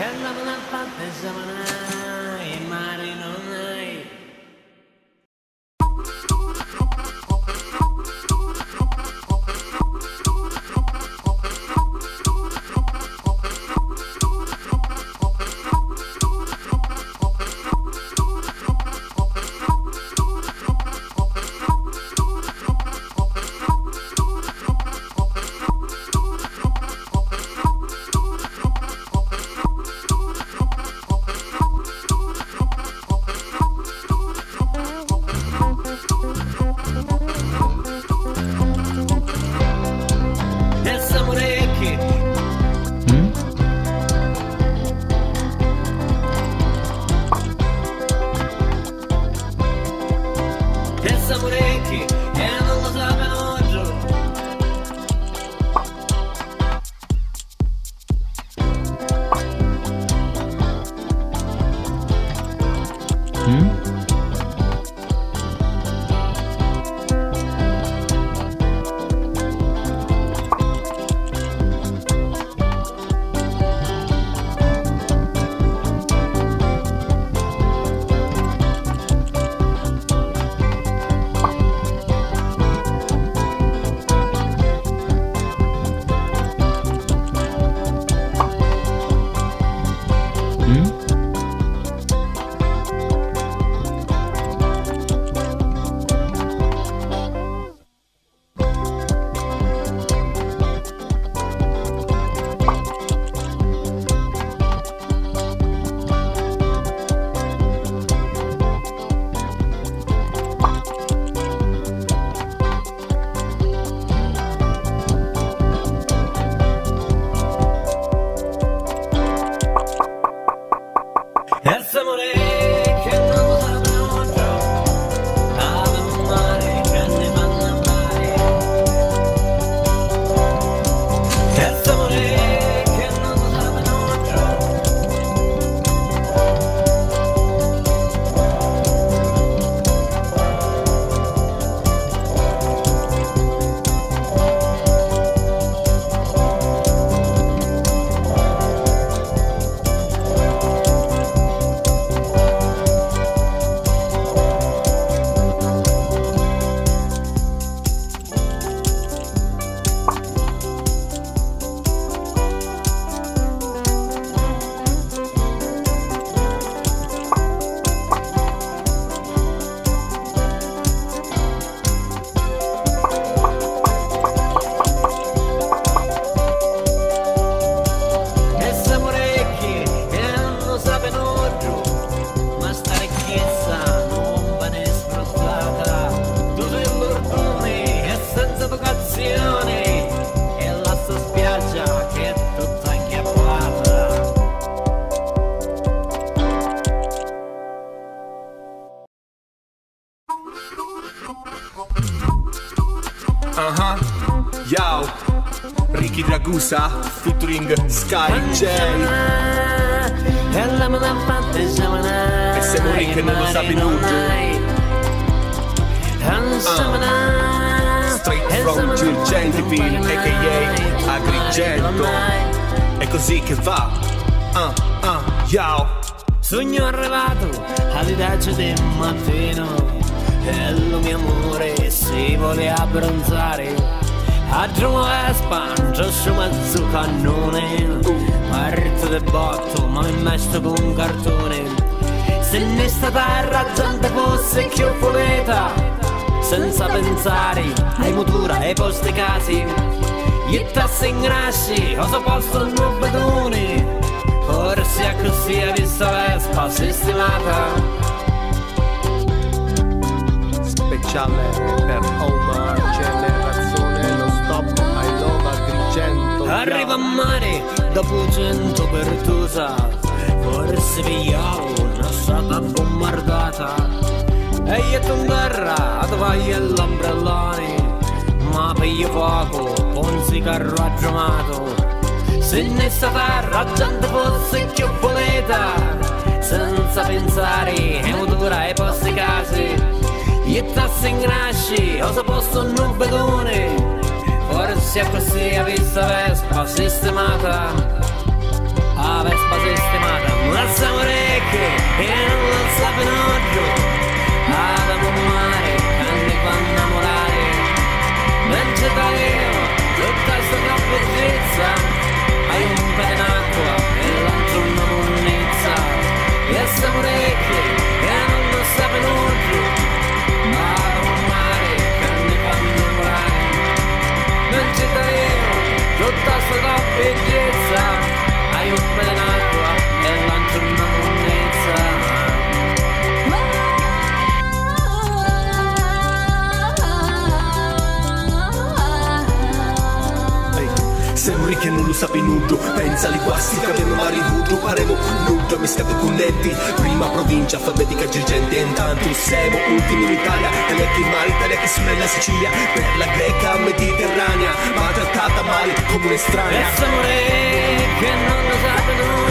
E la buona parte siamo noi, il mare non hai. Yo, Ricky Dragusa featuring Sky J. E siamo lì che non lo sa Pinucci. Straight from Girgentiville, a.k.a. Agrigento. È così che va. Yo. Sogno arrivato all'idaccia del mattino, e lo mio amore si vuole abbronzare. A giorno Vespa, giusto mezzo cannone, marito del botto, ma mi mesto con un cartone. Se in sta terra gente fosse più voleta, senza pensare ai motura e ai posti casi, gli tassi ingrassi, cosa possono non bedone. Forse è così a vista Vespa sistemata. Speciale per Omar, generazione non stop, I love Agrigento. Arriva a mare dopo 100 pertusa, forse pigliavo una strada bombardata. E io in terra dove è l'ombrellone, ma piglio fuoco con si carruaggio amato. Se in questa terra gente fosse più voleta, senza pensare ai motura e ai posti casi, gli tassi ingrasci, cosa possono non bedone. Forse è così a vista Vespa sistemata. A Vespa stampa sistemata, ma siamo ricchi e non lo sappiamo giù. Avevamo un mare che mi fa innamorare, mentre traevo tutta sta cappellezza. Hai un pezzo in acqua e l'altro una monnezza, e siamo ricchi e non lo sappiamo giù. Avevamo un mare che mi fa innamorare, mentre traevo tutta sta cappellezza. Hai un pezzo in acqua e l'altro una monnezza. Sembri che non lo sapi nudo, pensa ai guasti che abbiamo marinuto. Paremo nudo, mischiato con letti, prima provincia alfabetica girgente. Intanto siamo ultimi in Italia, eletti in mare, Italia che sulla Sicilia, per la greca mediterranea, ma trattata male come un'estranea. E siamo re che non lo sappiano